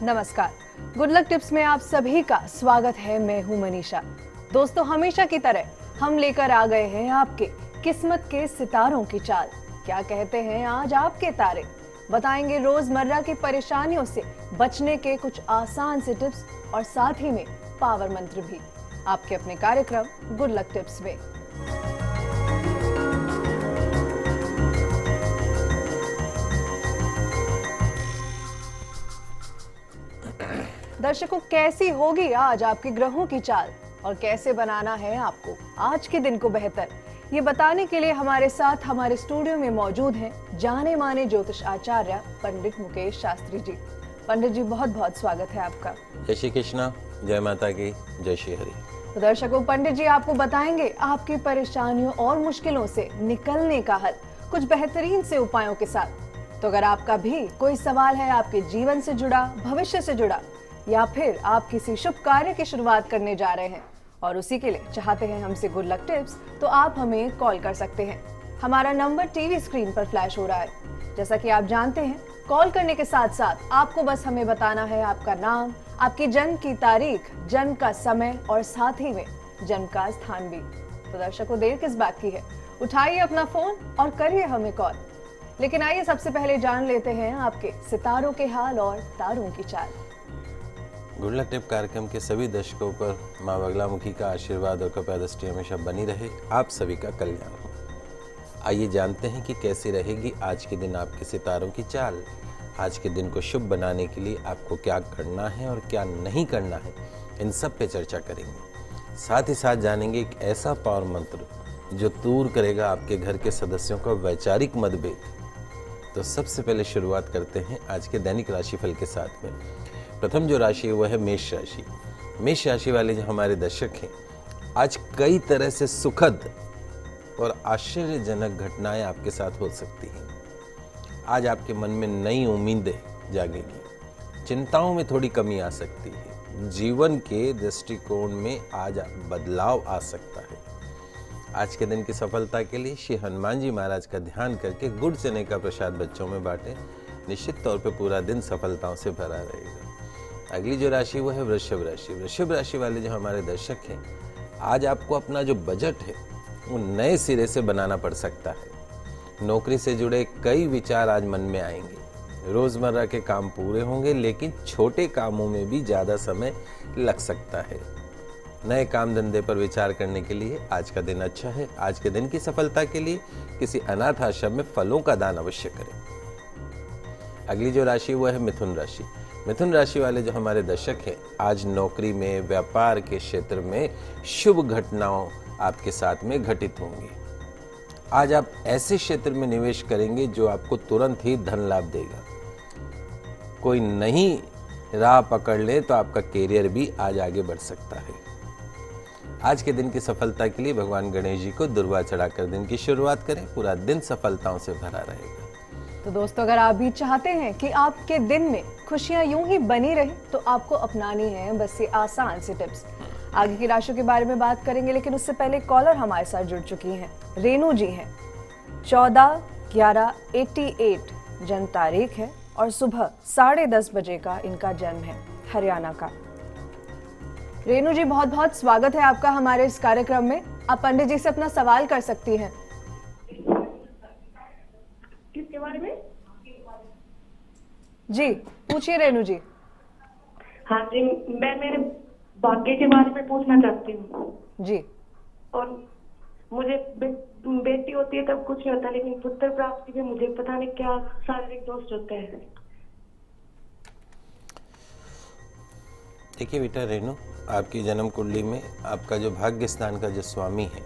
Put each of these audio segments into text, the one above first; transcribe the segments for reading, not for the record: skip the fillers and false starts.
नमस्कार, good luck tips में आप सभी का स्वागत है। मैं हूं मनीषा। दोस्तों, हमेशा की तरह हम लेकर आ गए हैं आपके किस्मत के सितारों की चाल। क्या कहते हैं आज आपके तारे? बताएंगे रोजमर्रा की परेशानियों से बचने के कुछ आसान से टिप्स और साथ ही में पावर मंत्र भी आपके अपने कार्यक्रम गुड लक टिप्स में। दर्शकों, कैसी होगी आज आपके ग्रहों की चाल और कैसे बनाना है आपको आज के दिन को बेहतर, ये बताने के लिए हमारे साथ हमारे स्टूडियो में मौजूद हैं जाने माने ज्योतिष आचार्य पंडित मुकेश शास्त्री जी। पंडित जी, बहुत बहुत स्वागत है आपका। जय श्री कृष्णा, जय माता की, जय श्री हरि। तो दर्शकों, पंडित जी आपको बताएंगे आपकी परेशानियों और मुश्किलों से निकलने का हल कुछ बेहतरीन से उपायों के साथ। तो अगर आपका भी कोई सवाल है आपके जीवन से जुड़ा, भविष्य से जुड़ा, या फिर आप किसी शुभ कार्य की शुरुआत करने जा रहे हैं और उसी के लिए चाहते हैं हमसे गुड लक टिप्स, तो आप हमें कॉल कर सकते हैं। हमारा नंबर टीवी स्क्रीन पर फ्लैश हो रहा है। जैसा कि आप जानते हैं, कॉल करने के साथ साथ आपको बस हमें बताना है आपका नाम, आपकी जन्म की तारीख, जन्म का समय और साथ ही में जन्म का स्थान भी। तो दर्शकों, देर किस बात की है, उठाइए अपना फोन और करिए हमें कॉल। लेकिन आइए सबसे पहले जान लेते हैं आपके सितारों के हाल और तारों की चाल। गुड लक टिप कार्यक्रम के सभी दर्शकों पर माँ बगलामुखी का आशीर्वाद और कृपा दृष्टि हमेशा बनी रहे। आप सभी का कल्याण हो। आइए जानते हैं कि कैसी रहेगी आज के दिन आपके सितारों की चाल। आज के दिन को शुभ बनाने के लिए आपको क्या करना है और क्या नहीं करना है, इन सब पे चर्चा करेंगे। साथ ही साथ जानेंगे एक ऐसा पावर मंत्र जो दूर करेगा आपके घर के सदस्यों का वैचारिक मतभेद। तो सबसे पहले शुरुआत करते हैं आज के दैनिक राशिफल के साथ में। प्रथम जो राशि है वह है मेष राशि। मेष राशि वाले जो हमारे दर्शक हैं, आज कई तरह से सुखद और आश्चर्यजनक घटनाएं आपके साथ हो सकती हैं। आज आपके मन में नई उम्मीदें जागेंगी, चिंताओं में थोड़ी कमी आ सकती है, जीवन के दृष्टिकोण में आज बदलाव आ सकता है। आज के दिन की सफलता के लिए श्री हनुमान जी महाराज का ध्यान करके गुड़ चने का प्रसाद बच्चों में बांटें। निश्चित तौर पे पूरा दिन सफलताओं से भरा रहेगा। अगली जो राशि वो है वृषभ राशि। वृषभ राशि वाले जो हमारे दर्शक हैं, आज आपको अपना जो बजट है वो नए सिरे से बनाना पड़ सकता है। नौकरी से जुड़े कई विचार आज मन में आएंगे। रोजमर्रा के काम पूरे होंगे, लेकिन छोटे कामों में भी ज्यादा समय लग सकता है। नए काम धंधे पर विचार करने के लिए आज का दिन अच्छा है। आज के दिन की सफलता के लिए किसी अनाथ आश्रम में फलों का दान अवश्य करें। अगली जो राशि वो है मिथुन राशि। मिथुन राशि वाले जो हमारे दर्शक हैं, आज नौकरी में, व्यापार के क्षेत्र में शुभ घटनाओं आपके साथ में घटित होंगी। आज आप ऐसे क्षेत्र में निवेश करेंगे जो आपको तुरंत ही धन लाभ देगा। कोई नई राह पकड़ ले तो आपका कैरियर भी आज आगे बढ़ सकता है। आज के दिन की सफलता के लिए भगवान गणेश जी को दुर्वा चढ़ाकर दिन की शुरुआत करें। पूरा दिन सफलताओं से भरा रहेगा। तो दोस्तों, अगर आप भी चाहते हैं कि आपके दिन में खुशियां यूं ही बनी रहे, तो आपको अपनानी है बस ये आसान सी टिप्स। आगे की राशियों के बारे में बात करेंगे, लेकिन उससे पहले कॉलर हमारे साथ जुड़ चुकी हैं। रेनू जी हैं, 14/11/88 जन्म तारीख है और सुबह 10:30 बजे का इनका जन्म है, हरियाणा का। रेनू जी, बहुत बहुत स्वागत है आपका हमारे इस कार्यक्रम में। आप पंडित जी से अपना सवाल कर सकती हैं। किसके बारे में? जी पूछिए रेनू जी। हाँ जी, मैं मेरे भाग्य के बारे में पूछना चाहती हूँ जी। और मुझे बेटी होती है तब कुछ नहीं होता, लेकिन पुत्र प्राप्ति में मुझे पता नहीं क्या शारीरिक दोष होते हैं। देखिए बेटा रेनू, आपकी जन्म कुंडली में आपका जो भाग्य स्थान का जो स्वामी है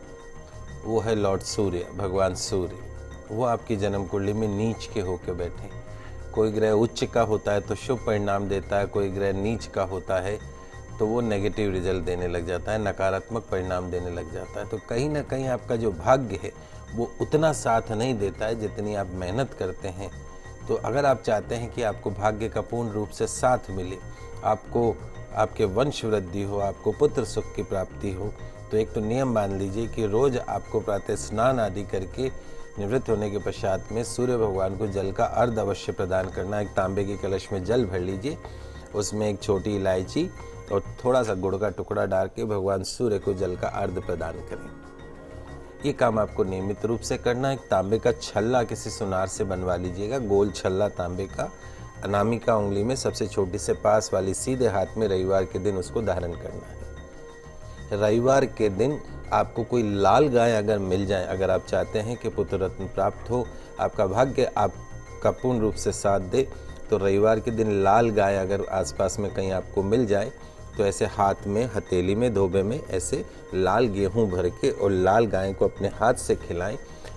वो है लॉर्ड सूर्य, भगवान सूर्य। वो आपकी जन्म कुंडली में नीच के होके बैठे। कोई ग्रह उच्च का होता है तो शुभ परिणाम देता है, कोई ग्रह नीच का होता है तो वो नेगेटिव रिजल्ट देने लग जाता है, नकारात्मक परिणाम देने लग जाता है। तो कहीं ना कहीं आपका जो भाग्य है वो उतना साथ नहीं देता है जितनी आप मेहनत करते हैं। तो अगर आप चाहते हैं कि आपको भाग्य का पूर्ण रूप से साथ मिले, आपको आपके वंश वृद्धि हो, आपको पुत्र सुख की प्राप्ति हो, तो एक तो नियम मान लीजिए कि रोज आपको प्रातः स्नान आदि करके निवृत्त होने के पश्चात में सूर्य भगवान को जल का अर्घ अवश्य प्रदान करना। एक तांबे के कलश में जल भर लीजिए उसमें एक छोटी इलायची और थोड़ा सा गुड़ का टुकड़ा डाल के भगवान सूर्य को जल का अर्घ्य प्रदान करें। ये काम आपको नियमित रूप से करना है। एक तांबे का छल्ला किसी सुनार से बनवा लीजिएगा, गोल छल्ला तांबे का, अनामिका उंगली में सबसे छोटी से पास वाली सीधे हाथ में रविवार के दिन उसको धारण करना है। रविवार के दिन आपको कोई लाल गाय अगर मिल जाए, अगर आप चाहते हैं कि पुत्र रत्न प्राप्त हो, आपका भाग्य आपका पूर्ण रूप से साथ दे, तो रविवार के दिन लाल गाय अगर आसपास में कहीं आपको मिल जाए तो ऐसे हाथ में, हथेली में, धोबे में ऐसे लाल गेहूं भर के और लाल गाय को अपने हाथ से खिलाएं।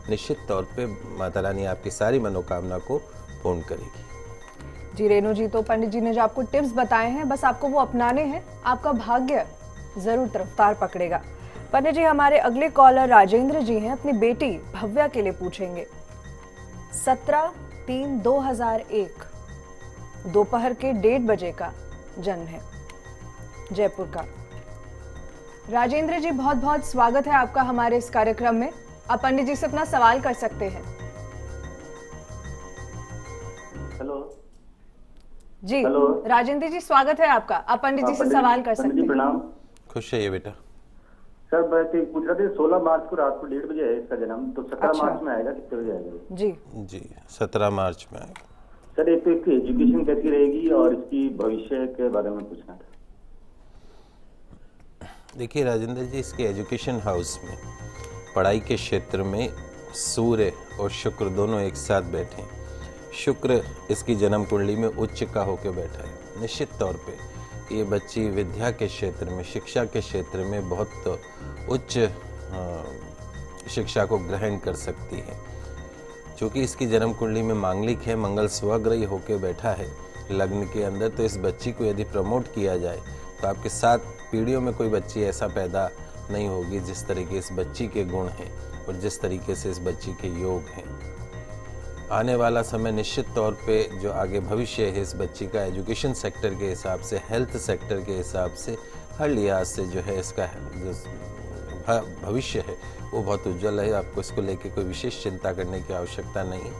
निश्चित तौर पे माता रानी आपकी सारी मनोकामना को पूर्ण करेगी। जी रेणु जी, तो पंडित जी ने जो आपको टिप्स बताए हैं बस आपको वो अपनाने हैं, आपका भाग्य जरूर रफ्तार पकड़ेगा। पंडित जी, हमारे अगले कॉलर राजेंद्र जी हैं, अपनी बेटी भव्या के लिए पूछेंगे। 17/3/2001 दोपहर के 1:30 बजे का जन्म है, जयपुर का। राजेंद्र जी, बहुत बहुत स्वागत है आपका हमारे इस कार्यक्रम में। आप पंडित जी से अपना सवाल कर सकते हैं। हेलो जी हेलो। राजेंद्र जी, स्वागत है आपका। आप पंडित जी से सवाल कर सकते हैं। प्रणाम खुश रहिए बेटा। सर, मैं पूछ रहा था 16 मार्च को रात को 1:30 बजे है इसका जन्म, तो 17 अच्छा। मार्च में आएगा, कितने बजे आएगा? जी 17 मार्च में आएगा। सर, एक तो इसकी एजुकेशन कैसी रहेगी और इसकी भविष्य के बारे में पूछना था। देखिए राजेंद्र जी, इसके एजुकेशन हाउस में पढ़ाई के क्षेत्र में सूर्य और शुक्र दोनों एक साथ बैठे हैं। शुक्र इसकी जन्म कुंडली में उच्च का होकर बैठा है। निश्चित तौर पे ये बच्ची विद्या के क्षेत्र में, शिक्षा के क्षेत्र में बहुत उच्च शिक्षा को ग्रहण कर सकती है। चूँकि इसकी जन्म कुंडली में मांगलिक है, मंगल स्वग्रही होकर बैठा है लग्न के अंदर, तो इस बच्ची को यदि प्रमोट किया जाए तो आपके 7 पीढ़ियों में कोई बच्ची ऐसा पैदा नहीं होगी जिस तरीके इस बच्ची के गुण हैं और जिस तरीके से इस बच्ची के योग हैं। आने वाला समय निश्चित तौर पे जो आगे भविष्य है इस बच्ची का, एजुकेशन सेक्टर के हिसाब से, हेल्थ सेक्टर के हिसाब से, हर लिहाज से जो है इसका जो भविष्य है वो बहुत उज्जवल है। आपको इसको लेके कोई विशेष चिंता करने की आवश्यकता नहीं।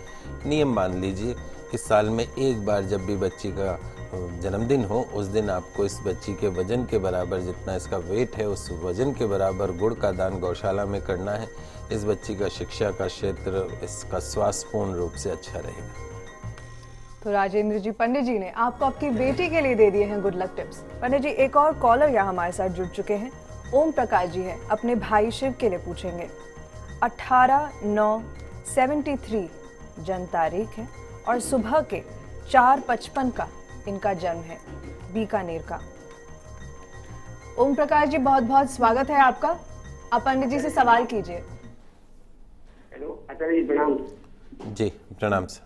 नियम मान लीजिए कि साल में एक बार जब भी बच्ची का जन्मदिन हो, उस दिन आपको इस बच्ची के वजन के बराबर, जितना इसका वेट है उस वजन के बराबर गुड़ का दान गौशाला में करना है। इस बच्ची का शिक्षा का क्षेत्र, इसका स्वास्थ्य पूर्ण रूप से अच्छा रहेगा। तो राजेंद्र जी, पंडित जी ने आपको आपकी बेटी के लिए दे दिए हैं गुड लक टिप्स। पंडित जी, एक और कॉलर यहाँ हमारे साथ जुड़ चुके हैं। ओम प्रकाश जी हैं, अपने भाई शिव के लिए पूछेंगे। 18/9/73 जन्म तारीख है और सुबह के 4:55 का इनका जन्म है, बीकानेर का। ओम प्रकाश जी, बहुत बहुत स्वागत है आपका। आप पंडित जी से सवाल कीजिए। हेलो आचार्य जी, प्रणाम। जी प्रणाम सर।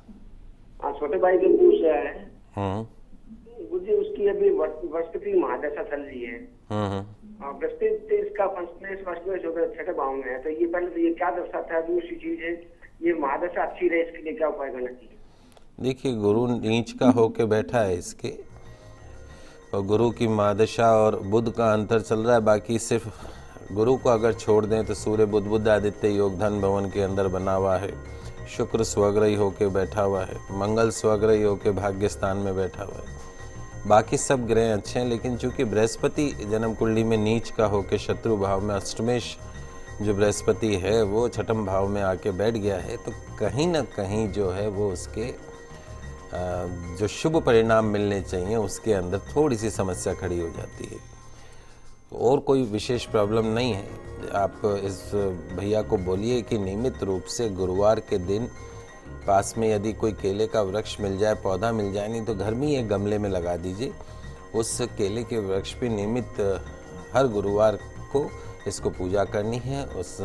हाँ, छोटे भाई जो पूछ रहा है, मुझे उसकी अभी बृहस्पति महादशा चल रही है। बृहस्पति इसका पंचमेश होकर छठे भाव में है, तो ये पहले तो ये क्या दर्शाता है? दूसरी चीज है, ये महादशा अच्छी रहे, इसके लिए क्या उपाय करना चाहिए? देखिए, गुरु नीच का होके बैठा है इसके, और गुरु की महादशा और बुध का अंतर चल रहा है। बाकी सिर्फ गुरु को अगर छोड़ दें तो सूर्य बुध आदित्य योग धन भवन के अंदर बना हुआ है। शुक्र स्वग्रही होके बैठा हुआ है, मंगल स्वग्रही होके भाग्य स्थान में बैठा हुआ है। बाकी सब ग्रह अच्छे हैं, लेकिन चूंकि बृहस्पति जन्म कुंडली में नीच का होके शत्रु भाव में, अष्टमेश जो बृहस्पति है वो छठम भाव में आके बैठ गया है, तो कहीं ना कहीं जो है वो उसके जो शुभ परिणाम मिलने चाहिए उसके अंदर थोड़ी सी समस्या खड़ी हो जाती है। और कोई विशेष प्रॉब्लम नहीं है। आप इस भैया को बोलिए कि नियमित रूप से गुरुवार के दिन पास में यदि कोई केले का वृक्ष मिल जाए, पौधा मिल जाए, नहीं तो घर में एक गमले में लगा दीजिए। उस केले के वृक्ष पे नियमित हर गुरुवार को इसको पूजा करनी है, उस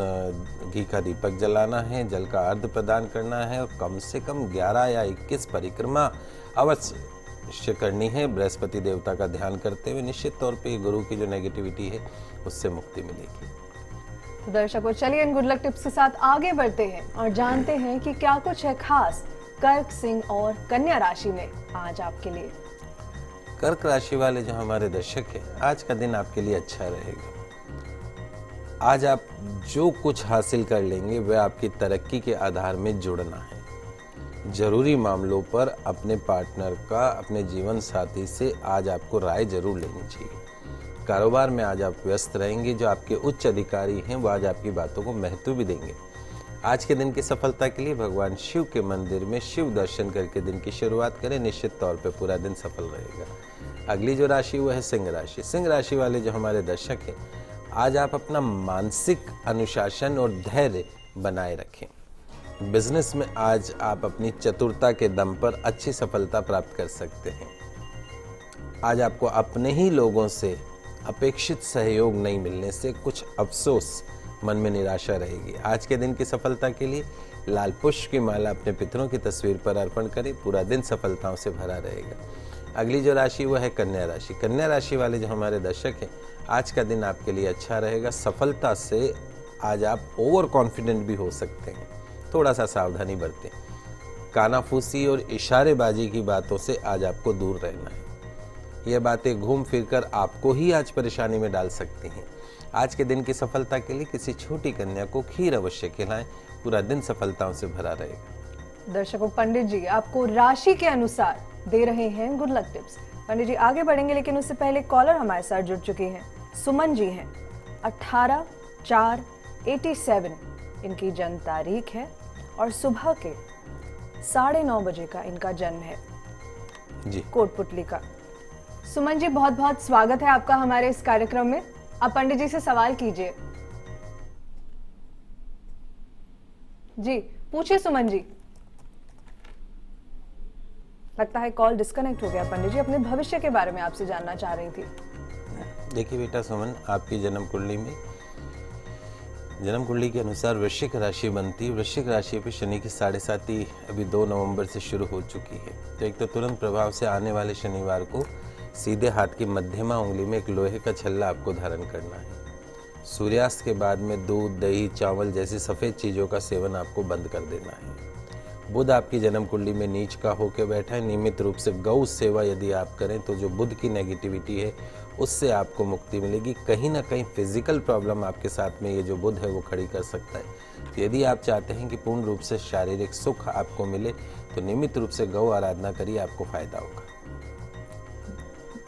घी का दीपक जलाना है, जल का अर्घ्य प्रदान करना है और कम से कम 11 या 21 परिक्रमा अवश्य करनी है। बृहस्पति देवता का ध्यान करते हुए निश्चित तौर पे गुरु की जो नेगेटिविटी है उससे मुक्ति मिलेगी। तो दर्शकों, चलिए इन गुड लक टिप्स के साथ आगे बढ़ते हैं और जानते हैं कि क्या कुछ है खास कर्क, सिंह और कन्या राशि में आज आपके लिए। कर्क राशि वाले जो हमारे दर्शक हैं, आज का दिन आपके लिए अच्छा रहेगा। आज आप जो कुछ हासिल कर लेंगे वह आपकी तरक्की के आधार में जुड़ना है। जरूरी मामलों पर अपने पार्टनर का, अपने जीवन साथी से आज आपको राय जरूर लेनी चाहिए। कारोबार में आज आप व्यस्त रहेंगे। जो आपके उच्च अधिकारी हैं वो आज आपकी बातों को महत्व भी देंगे। आज के दिन की सफलता के लिए भगवान शिव के मंदिर में शिव दर्शन करके दिन की शुरुआत करें। निश्चित तौर पे पूरा दिन सफल रहेगा। अगली जो राशि वो है सिंह राशि। सिंह राशि वाले जो हमारे दर्शक हैं, आज आप अपना मानसिक अनुशासन और धैर्य बनाए रखें। बिजनेस में आज आप अपनी चतुरता के दम पर अच्छी सफलता प्राप्त कर सकते हैं। आज आपको अपने ही लोगों से अपेक्षित सहयोग नहीं मिलने से कुछ अफसोस, मन में निराशा रहेगी। आज के दिन की सफलता के लिए लाल पुष्प की माला अपने पितरों की तस्वीर पर अर्पण करें। पूरा दिन सफलताओं से भरा रहेगा। अगली जो राशि वो है कन्या राशि। कन्या राशि वाले जो हमारे दर्शक हैं, आज का दिन आपके लिए अच्छा रहेगा। सफलता से आज आप ओवर कॉन्फिडेंट भी हो सकते हैं। थोड़ा सा सावधानी बरतें। कानाफूसी और इशारेबाजी की बातों से आज आपको दूर रहना है। ये बातें घूम फिरकर आपको ही आज परेशानी में डाल सकती हैं। आज के दिन की सफलता के लिए किसी छोटी कन्या को खीर अवश्य खिलाएं। पूरा दिन सफलताओं से भरा रहेगा। दर्शकों, पंडित जी आपको राशि के अनुसार दे रहे हैं गुड लक टिप्स। पंडित जी आगे बढ़ेंगे, लेकिन उससे पहले कॉलर हमारे साथ जुड़ चुके हैं। सुमन जी हैं, 18/4/87 इनकी जन्म तारीख है और सुबह के 9:30 बजे का इनका जन्म है जी, कोटपुतली का। सुमन जी, बहुत बहुत स्वागत है आपका हमारे इस कार्यक्रम में। आप पंडित जी से सवाल कीजिए। जी पूछिए सुमन जी। लगता है कॉल डिस्कनेक्ट हो गया। पंडित जी अपने भविष्य के बारे में आपसे जानना चाह रही थी। देखिए बेटा सुमन, आपकी जन्म कुंडली के अनुसार वृश्चिक राशि बनती है। वृश्चिक राशि पे शनि की 7.5 अभी 2 नवंबर से शुरू हो चुकी है। तो एक तो तुरंत प्रभाव से आने वाले शनिवार को सीधे हाथ की मध्यमा उंगली में एक लोहे का छल्ला आपको धारण करना है। सूर्यास्त के बाद में दूध, दही, चावल जैसी सफ़ेद चीज़ों का सेवन आपको बंद कर देना है। बुध आपकी जन्म कुंडली में नीच का होकर बैठा है। नियमित रूप से गौ सेवा यदि आप करें तो जो बुध की नेगेटिविटी है उससे आपको मुक्ति मिलेगी। कहीं ना कहीं फिजिकल प्रॉब्लम आपके साथ में ये जो बुध है वो खड़ी कर सकता है। तो यदि आप चाहते हैं कि पूर्ण रूप से शारीरिक सुख आपको मिले तो नियमित रूप से गौ आराधना करिए, आपको फायदा होगा।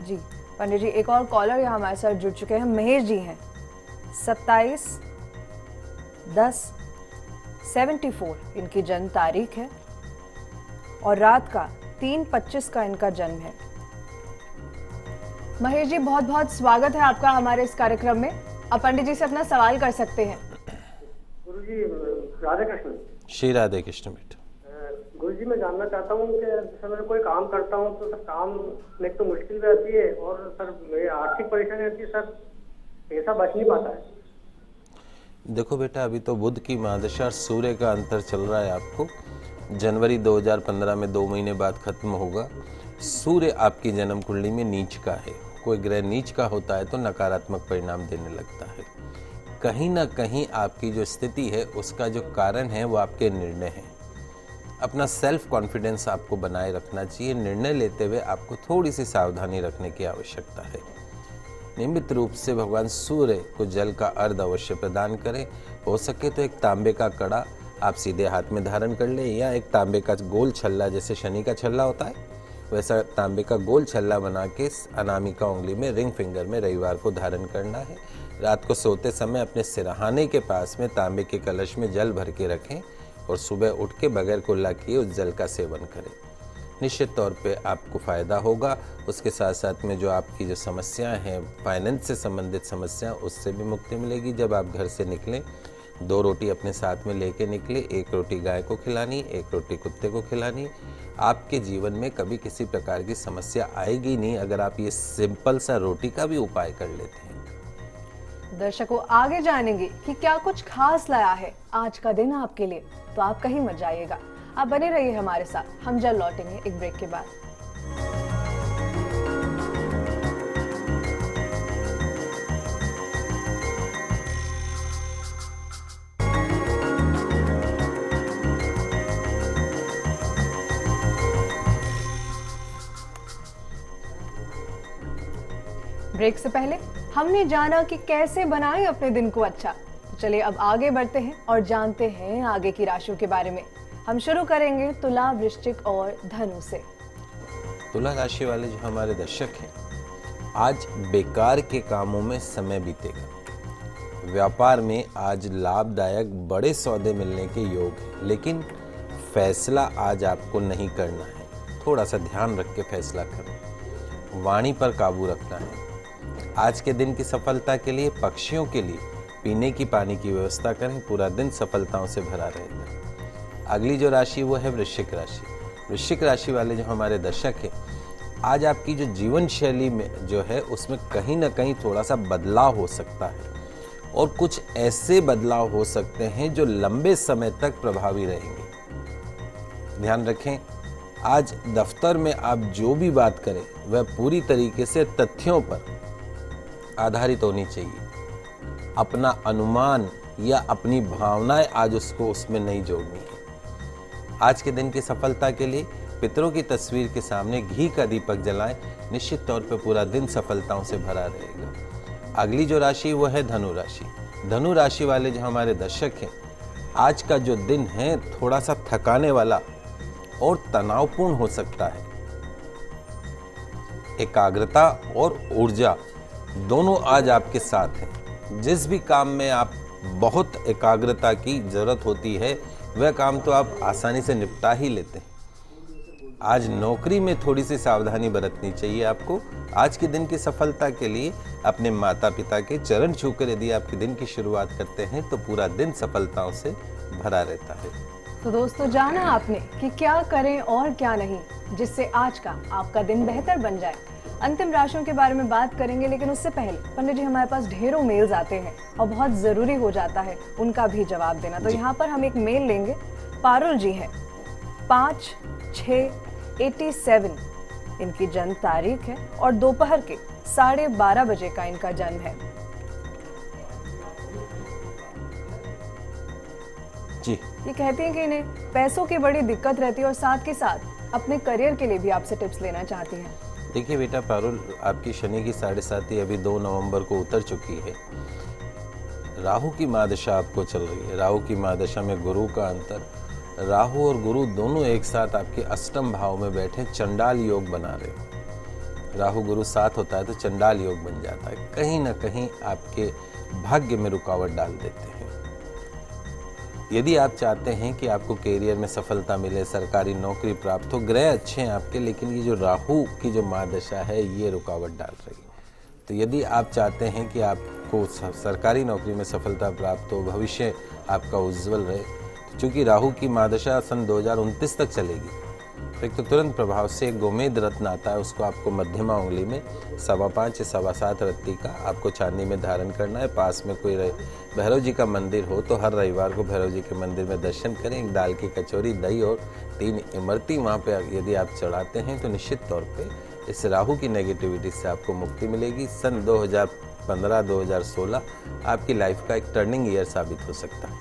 जी पंडित जी, एक और कॉलर यहाँ हमारे साथ जुड़ चुके हैं। महेश जी हैं, 27/10/74 इनकी जन्म तारीख है और रात का 3:25 का इनका जन्म है। महेश जी बहुत बहुत स्वागत है आपका हमारे इस कार्यक्रम में। आप पंडित जी से अपना सवाल कर सकते हैं। गुरुजी राधे कृष्ण। श्री राधे कृष्ण बेटा। गुरुजी मैं जानना चाहता हूँ कि सर मैं कोई काम करता हूँ तो सर काम में एक तो मुश्किल भी आती है और सर मेरी आर्थिक परेशानी आती है, सर पैसा बच नहीं पाता है। देखो बेटा, अभी तो बुध की महादशा सूर्य का अंतर चल रहा है। आपको जनवरी 2015 में 2 महीने बाद खत्म होगा। सूर्य आपकी जन्म कुंडली में नीच का है। कोई ग्रह नीच का होता है तो नकारात्मक परिणाम देने लगता है। कहीं ना कहीं आपकी जो स्थिति है उसका जो कारण है वो आपके निर्णय हैं। अपना सेल्फ कॉन्फिडेंस आपको बनाए रखना चाहिए। निर्णय लेते हुए आपको थोड़ी सी सावधानी रखने की आवश्यकता है। नियमित रूप से भगवान सूर्य को जल का अर्घ अवश्य प्रदान करें। हो सके तो एक तांबे का कड़ा आप सीधे हाथ में धारण कर लें या एक तांबे का गोल छल्ला, जैसे शनि का छल्ला होता है वैसा तांबे का गोल छल्ला बना के अनामिका उंगली में, रिंग फिंगर में रविवार को धारण करना है। रात को सोते समय अपने सिरहाने के पास में तांबे के कलश में जल भर के रखें और सुबह उठ के बगैर कुल्ला किए उस जल का सेवन करें। निश्चित तौर पे आपको फ़ायदा होगा। उसके साथ साथ में जो आपकी जो समस्याएं हैं, फाइनेंस से संबंधित समस्या, उससे भी मुक्ति मिलेगी। जब आप घर से निकलें 2 रोटी अपने साथ में लेके निकले। 1 रोटी गाय को खिलानी, 1 रोटी कुत्ते को खिलानी। आपके जीवन में कभी किसी प्रकार की समस्या आएगी नहीं अगर आप ये सिंपल सा रोटी का भी उपाय कर लेते हैं। दर्शकों आगे जानेंगे कि क्या कुछ खास लाया है आज का दिन आपके लिए, तो आप कहीं मत जाइएगा। आप बने रहिए हमारे साथ। हम जल्द लौटेंगे एक ब्रेक के बाद। ब्रेक से पहले हमने जाना कि कैसे बनाएं अपने दिन को अच्छा। तो चलिए अब आगे बढ़ते हैं और जानते हैं आगे की राशियों के बारे में। हम शुरू करेंगे तुला, वृश्चिक और धनु से। तुला राशि वाले जो हमारे दर्शक हैं, आज बेकार के कामों में समय बीतेगा। व्यापार में आज लाभदायक बड़े सौदे मिलने के योग हैं, लेकिन फैसला आज आपको नहीं करना है। थोड़ा सा ध्यान रख के फैसला करें। वाणी पर काबू रखना है। आज के दिन की सफलता के लिए पक्षियों के लिए पीने की पानी की व्यवस्था करें। पूरा दिन सफलताओं से भरा रहेगा। अगली जो राशि वो है वृश्चिक राशि। वृश्चिक राशि वाले जो हमारे दर्शक हैं, आज आपकी जो जीवन शैली में जो है उसमें कहीं ना कहीं थोड़ा सा बदलाव हो सकता है, और कुछ ऐसे बदलाव हो सकते हैं जो लंबे समय तक प्रभावी रहेंगे। ध्यान रखें, आज दफ्तर में आप जो भी बात करें वह पूरी तरीके से तथ्यों पर आधारित होनी चाहिए। अपना अनुमान या अपनी भावनाएं आज उसमें नहीं जोड़नी है। आज के दिन की सफलता के लिए पितरों की तस्वीर के सामने घी का दीपक जलाएं। निश्चित तौर पे पूरा दिन सफलताओं से भरा रहेगा। अगली जो राशि वो है धनु राशि। धनु राशि वाले जो हमारे दर्शक हैं, आज का जो दिन है थोड़ा सा थकाने वाला और तनावपूर्ण हो सकता है। एकाग्रता और ऊर्जा दोनों आज आपके साथ हैं। जिस भी काम में आप बहुत एकाग्रता की जरूरत होती है, वह काम तो आप आसानी से निपटा ही लेते हैं। आज नौकरी में थोड़ी सी सावधानी बरतनी चाहिए आपको। आज के दिन की सफलता के लिए अपने माता पिता के चरण छूकर यदि आपके दिन की शुरुआत करते हैं तो पूरा दिन सफलताओं से भरा रहता है। तो दोस्तों, जाना आपने कि क्या करें और क्या नहीं, जिससे आज का आपका दिन बेहतर बन जाए। अंतिम राशियों के बारे में बात करेंगे, लेकिन उससे पहले पंडित जी, हमारे पास ढेरों मेल्स आते हैं और बहुत जरूरी हो जाता है उनका भी जवाब देना। तो यहाँ पर हम एक मेल लेंगे। पारुल जी है, 5/6/87 इनकी जन्म तारीख है और दोपहर के 12:30 बजे का इनका जन्म है। जी, ये कहती हैं कि इन्हें पैसों की बड़ी दिक्कत रहती है और साथ के साथ अपने करियर के लिए भी आपसे टिप्स लेना चाहती हैं। देखिए बेटा पारुल, आपकी शनि की 7.5 अभी 2 नवंबर को उतर चुकी है। राहु की महादशा आपको चल रही है। राहु की महादशा में गुरु का अंतर, राहु और गुरु दोनों एक साथ आपके अष्टम भाव में बैठे चंडाल योग बना रहे हैं। राहु गुरु साथ होता है तो चंडाल योग बन जाता है। कहीं ना कहीं आपके भाग्य में रुकावट डाल देते हैं। यदि आप चाहते हैं कि आपको करियर में सफलता मिले, सरकारी नौकरी प्राप्त हो, ग्रह अच्छे हैं आपके, लेकिन ये जो राहु की जो महादशा है ये रुकावट डाल रही है। तो यदि आप चाहते हैं कि आपको सरकारी नौकरी में सफलता प्राप्त हो, भविष्य आपका उज्जवल रहे, तो चूंकि राहु की महादशा सन 2029 तक चलेगी, तो एक तो तुरंत प्रभाव से एक गोमेद रत्न आता है, उसको आपको मध्यमा उंगली में 5.25 या 7.25 रत्ती का आपको चांदी में धारण करना है। पास में कोई भैरव जी का मंदिर हो तो हर रविवार को भैरव जी के मंदिर में दर्शन करें। एक दाल की कचौरी, दही और 3 इमरती वहाँ पे यदि आप चढ़ाते हैं तो निश्चित तौर पे इस राहु की नेगेटिविटी से आपको मुक्ति मिलेगी। सन 2015-2016 आपकी लाइफ का एक टर्निंग ईयर साबित हो सकता है।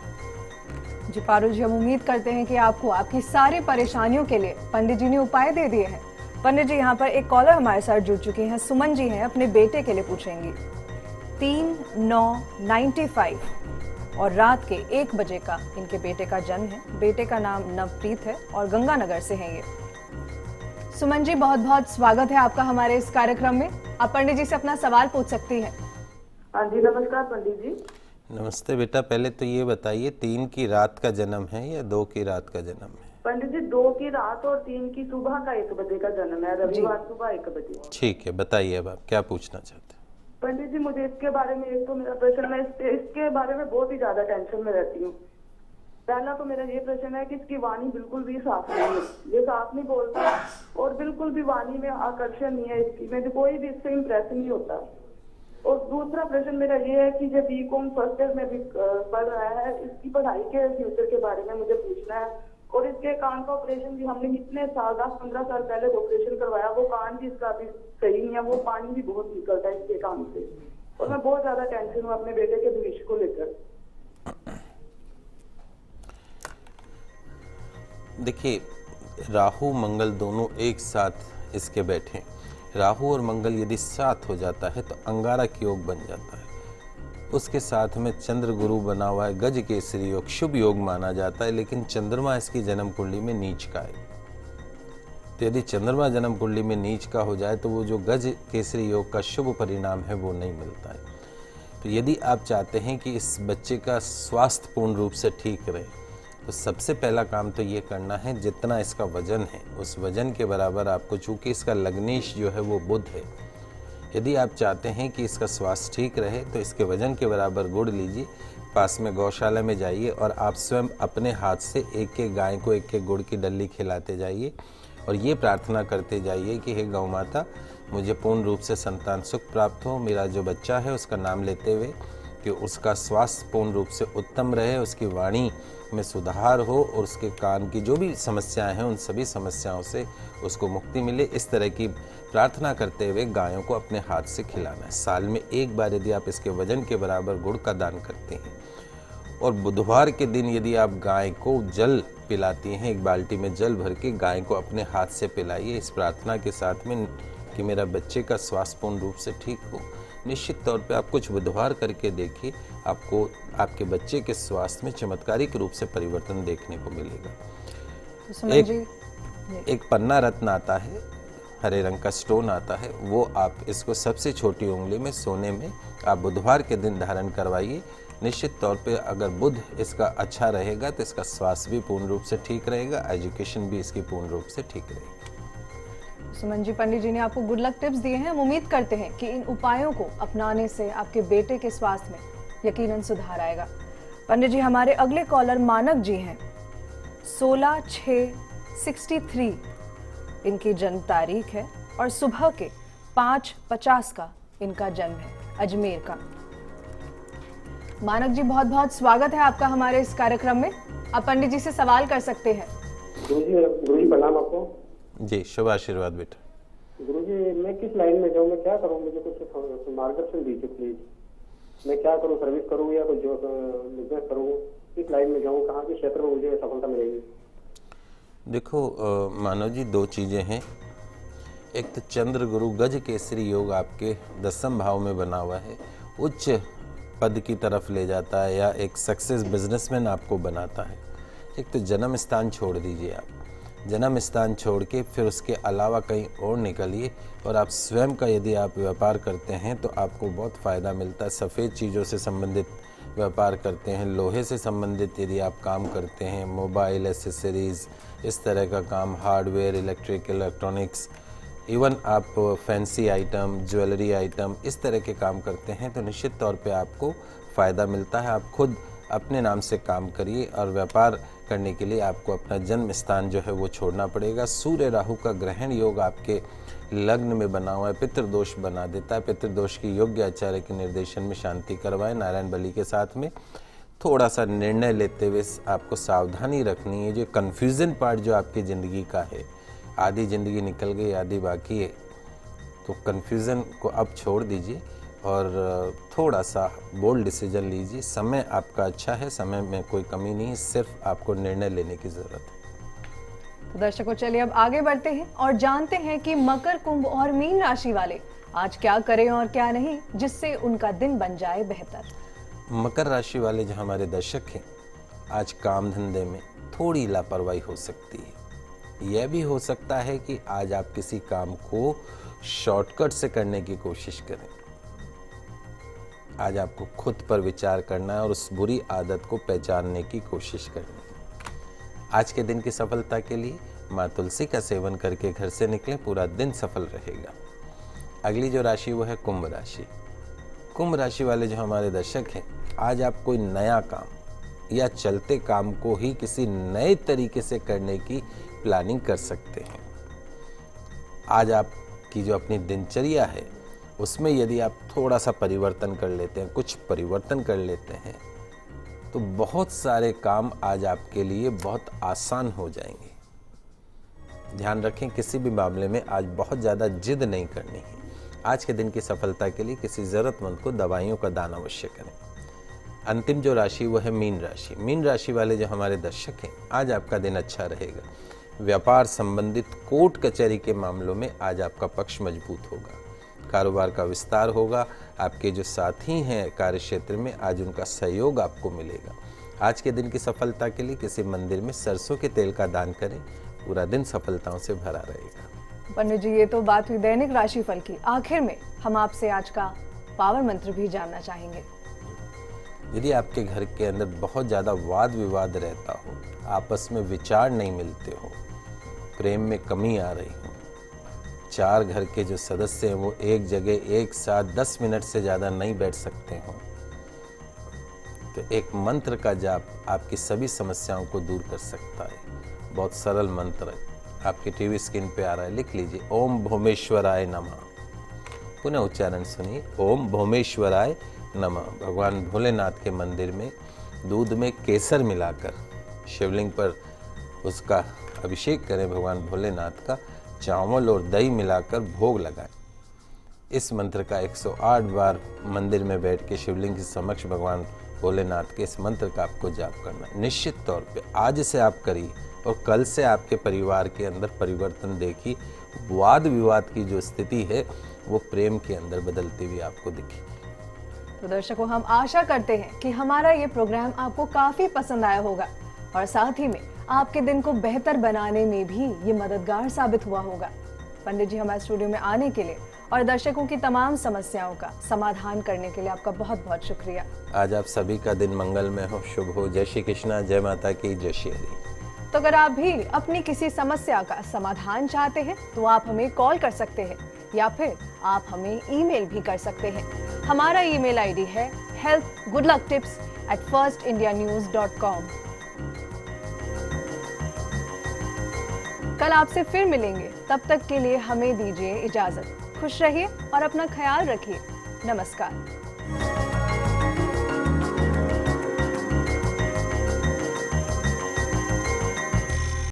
जी पारुल जी, हम उम्मीद करते हैं कि आपको आपकी सारी परेशानियों के लिए पंडित जी ने उपाय दे दिए हैं। पंडित जी, यहाँ पर एक कॉलर हमारे साथ जुड़ चुके हैं। सुमन जी हैं, अपने बेटे के लिए पूछेंगी। 3/9/95 और रात के 1 बजे का इनके बेटे का जन्म है। बेटे का नाम नवप्रीत है और गंगानगर से हैं ये। सुमन जी, बहुत बहुत स्वागत है आपका हमारे इस कार्यक्रम में। आप पंडित जी से अपना सवाल पूछ सकती हैं। हाँ जी, नमस्कार पंडित जी। नमस्ते बेटा, पहले तो ये बताइए 3 की रात का जन्म है या 2 की रात का जन्म है? पंडित जी, 2 की रात और 3 की सुबह का 1 बजे का जन्म है, रविवार सुबह 1 बजे। ठीक है, बताइए अब आप क्या पूछना चाहते हैं? पंडित जी, मुझे इसके बारे में, एक तो मेरा प्रश्न है, इसके बारे में बहुत ही ज्यादा टेंशन में रहती हूँ। पहला तो मेरा ये प्रश्न है कि इसकी वाणी बिल्कुल भी साफ नहीं है, ये साफ नहीं बोलता और बिल्कुल भी वाणी में आकर्षण नहीं है इसकी, मुझे कोई भी इससे इम्प्रेशन नहीं होता। और दूसरा प्रश्न मेरा ये है कि जब बीकॉम फर्स्ट ईयर में भी पढ़ रहा है, इसकी पढ़ाई के फ्यूचर के बारे में मुझे पूछना है। और इसके कान का ऑपरेशन भी हमने कितने साल, 10-15 साल पहले ऑपरेशन करवाया, वो कान भी इसका अभी सही नहीं है, वो पानी भी बहुत निकलता है इसके कान से। और मैं बहुत ज्यादा टेंशन हूँ अपने बेटे के भविष्य को लेकर। देखिए, राहु मंगल दोनों एक साथ इसके बैठे। राहु और मंगल यदि साथ हो जाता है तो अंगारक योग बन जाता है। उसके साथ में चंद्र गुरु बना हुआ है, गज केसरी योग शुभ योग माना जाता है, लेकिन चंद्रमा इसकी जन्म कुंडली में नीच का है। तो यदि चंद्रमा जन्म कुंडली में नीच का हो जाए तो वो जो गज केसरी योग का शुभ परिणाम है वो नहीं मिलता है। तो यदि आप चाहते हैं कि इस बच्चे का स्वास्थ्य पूर्ण रूप से ठीक रहे तो सबसे पहला काम तो ये करना है, जितना इसका वजन है उस वजन के बराबर आपको, चूंकि इसका लग्नेश जो है वो बुध है, यदि आप चाहते हैं कि इसका स्वास्थ्य ठीक रहे तो इसके वजन के बराबर गुड़ लीजिए, पास में गौशाला में जाइए और आप स्वयं अपने हाथ से एक एक गाय को एक एक गुड़ की डल्ली खिलाते जाइए और ये प्रार्थना करते जाइए कि हे गौ माता, मुझे पूर्ण रूप से संतान सुख प्राप्त हो, मेरा जो बच्चा है उसका नाम लेते हुए कि उसका स्वास्थ्य पूर्ण रूप से उत्तम रहे, उसकी वाणी में सुधार हो और उसके कान की जो भी समस्याएं हैं उन सभी समस्याओं से उसको मुक्ति मिले। इस तरह की प्रार्थना करते हुए गायों को अपने हाथ से खिलाना है। साल में एक बार यदि आप इसके वजन के बराबर गुड़ का दान करते हैं और बुधवार के दिन यदि आप गाय को जल पिलाती हैं, एक बाल्टी में जल भर के गाय को अपने हाथ से पिलाइए इस प्रार्थना के साथ में कि मेरा बच्चे का स्वास्थ्य पूर्ण रूप से ठीक हो। निश्चित तौर पे आप कुछ बुधवार करके देखिए, आपको आपके बच्चे के स्वास्थ्य में चमत्कारिक रूप से परिवर्तन देखने को मिलेगा। एक पन्ना रत्न आता है, हरे रंग का स्टोन आता है, वो आप इसको सबसे छोटी उंगली में सोने में आप बुधवार के दिन धारण करवाइए। निश्चित तौर पे अगर बुध इसका अच्छा रहेगा तो इसका स्वास्थ्य भी पूर्ण रूप से ठीक रहेगा, एजुकेशन भी इसकी पूर्ण रूप से ठीक रहेगी। सुमन जी, पंडित जी ने आपको गुड लक टिप्स दिए हैं। हम उम्मीद करते हैं कि इन उपायों को अपनाने से आपके बेटे के स्वास्थ्य में यकीनन सुधार आएगा। पंडित जी, हमारे अगले कॉलर मानक जी हैं, 16/6/63 इनकी जन्म तारीख है और सुबह के 5:50 का इनका जन्म है, अजमेर का। मानक जी, बहुत बहुत स्वागत है आपका हमारे इस कार्यक्रम में। आप पंडित जी से सवाल कर सकते हैं। गुरुजी प्रणाम आपको। जी, शुभ आशीर्वाद बेटा। गुरुजी, मैं किस लाइन में जाऊँ, मैं क्या करूँ, मुझे कुछ मार्गदर्शन दीजिए प्लीज। मैं क्या करूँ, सर्विस करूँ या कुछ जो बिजनेस करूँ, किस लाइन में जाऊँ, कहाँ के क्षेत्र में मुझे सफलता मिलेगी? देखो मानव जी, दो चीजें हैं। एक तो चंद्र गुरु गज केसरी योग आपके 10वें भाव में बना हुआ है, उच्च पद की तरफ ले जाता है या एक सक्सेस बिजनेसमैन आपको बनाता है। एक तो जन्म स्थान छोड़ दीजिए, आप जन्म स्थान छोड़ के फिर उसके अलावा कहीं और निकलिए और आप स्वयं का यदि आप व्यापार करते हैं तो आपको बहुत फ़ायदा मिलता है। सफ़ेद चीज़ों से संबंधित व्यापार करते हैं, लोहे से संबंधित यदि आप काम करते हैं, मोबाइल एसेसरीज़, इस तरह का काम, हार्डवेयर, इलेक्ट्रॉनिक्स, इवन आप फैंसी आइटम, ज्वेलरी आइटम, इस तरह के काम करते हैं तो निश्चित तौर पे आपको फ़ायदा मिलता है। आप खुद अपने नाम से काम करिए और व्यापार करने के लिए आपको अपना जन्म स्थान जो है वो छोड़ना पड़ेगा। सूर्य राहु का ग्रहण योग आपके लग्न में बना हुआ है, पितृदोष बना देता है। पितृदोष की योग्य आचार्य के निर्देशन में शांति करवाएं नारायण बलि के साथ में। थोड़ा सा निर्णय लेते हुए आपको सावधानी रखनी है। जो कन्फ्यूजन पार्ट जो आपकी ज़िंदगी का है, आधी ज़िंदगी निकल गई, आधी बाकी है, तो कन्फ्यूज़न को अब छोड़ दीजिए और थोड़ा सा बोल्ड डिसीजन लीजिए। समय आपका अच्छा है, समय में कोई कमी नहीं है, सिर्फ आपको निर्णय लेने की ज़रूरत है। तो दर्शकों, चलिए अब आगे बढ़ते हैं और जानते हैं कि मकर, कुंभ और मीन राशि वाले आज क्या करें और क्या नहीं, जिससे उनका दिन बन जाए बेहतर। मकर राशि वाले जो हमारे दर्शक हैं, आज काम धंधे में थोड़ी लापरवाही हो सकती है। यह भी हो सकता है कि आज आप किसी काम को शॉर्टकट से करने की कोशिश करें। आज आपको खुद पर विचार करना है और उस बुरी आदत को पहचानने की कोशिश करनी है। आज के दिन की सफलता के लिए माँ तुलसी का सेवन करके घर से निकलें, पूरा दिन सफल रहेगा। अगली जो राशि वो है कुंभ राशि। कुंभ राशि वाले जो हमारे दर्शक हैं, आज आप कोई नया काम या चलते काम को ही किसी नए तरीके से करने की प्लानिंग कर सकते हैं। आज आपकी जो अपनी दिनचर्या है उसमें यदि आप थोड़ा सा परिवर्तन कर लेते हैं, कुछ परिवर्तन कर लेते हैं, तो बहुत सारे काम आज आपके लिए बहुत आसान हो जाएंगे। ध्यान रखें, किसी भी मामले में आज बहुत ज़्यादा जिद नहीं करनी है। आज के दिन की सफलता के लिए किसी ज़रूरतमंद को दवाइयों का दान अवश्य करें। अंतिम जो राशि वो है मीन राशि। मीन राशि वाले जो हमारे दर्शक हैं, आज आपका दिन अच्छा रहेगा। व्यापार संबंधित कोर्ट कचहरी के मामलों में आज आपका पक्ष मजबूत होगा। कारोबार का विस्तार होगा। आपके जो साथी हैं कार्य क्षेत्र में, आज उनका सहयोग आपको मिलेगा। आज के दिन की सफलता के लिए किसी मंदिर में सरसों के तेल का दान करें, पूरा दिन सफलताओं से भरा रहेगा। पंडित जी, ये तो बात हुई दैनिक राशिफल की। आखिर में हम आपसे आज का पावर मंत्र भी जानना चाहेंगे। यदि आपके घर के अंदर बहुत ज़्यादा वाद विवाद रहता हो, आपस में विचार नहीं मिलते हो, प्रेम में कमी आ रही हो, 4 घर के जो सदस्य हैं वो एक जगह एक साथ 10 मिनट से ज़्यादा नहीं बैठ सकते हो, तो एक मंत्र का जाप आपकी सभी समस्याओं को दूर कर सकता है। बहुत सरल मंत्र आपके टीवी स्क्रीन पे आ रहा है, लिख लीजिए। ओम भोमेश्वराय नमः। पुनः उच्चारण सुनिए, ओम भोमेश्वराय नमः। भगवान भोलेनाथ के मंदिर में दूध में केसर मिलाकर शिवलिंग पर उसका अभिषेक करें भगवान भोलेनाथ का, चावल और दही मिलाकर भोग लगाएं। इस मंत्र का 108 बार मंदिर में बैठ के शिवलिंग के समक्ष भगवान भोलेनाथ के इस मंत्र का आपको जाप करना है। निश्चित तौर पे आज से आप करिए और कल से आपके परिवार के अंदर परिवर्तन देखिए। वाद विवाद की जो स्थिति है वो प्रेम के अंदर बदलती हुई आपको दिखेगी। तो दर्शकों, हम आशा करते हैं कि हमारा ये प्रोग्राम आपको काफी पसंद आया होगा और साथ ही में आपके दिन को बेहतर बनाने में भी ये मददगार साबित हुआ होगा। पंडित जी, हमारे स्टूडियो में आने के लिए और दर्शकों की तमाम समस्याओं का समाधान करने के लिए आपका बहुत बहुत शुक्रिया। आज आप सभी का दिन मंगलमय हो, शुभ हो। जय श्री कृष्णा, जय माता की, जय श्री हरि। तो अगर आप भी अपनी किसी समस्या का समाधान चाहते हैं तो आप हमें कॉल कर सकते हैं या फिर आप हमें ईमेल भी कर सकते हैं। हमारा ईमेल आईडी है healthgoodlucktips@firstindianews.com। कल आपसे फिर मिलेंगे, तब तक के लिए हमें दीजिए इजाजत। खुश रहिए और अपना ख्याल रखिए। नमस्कार।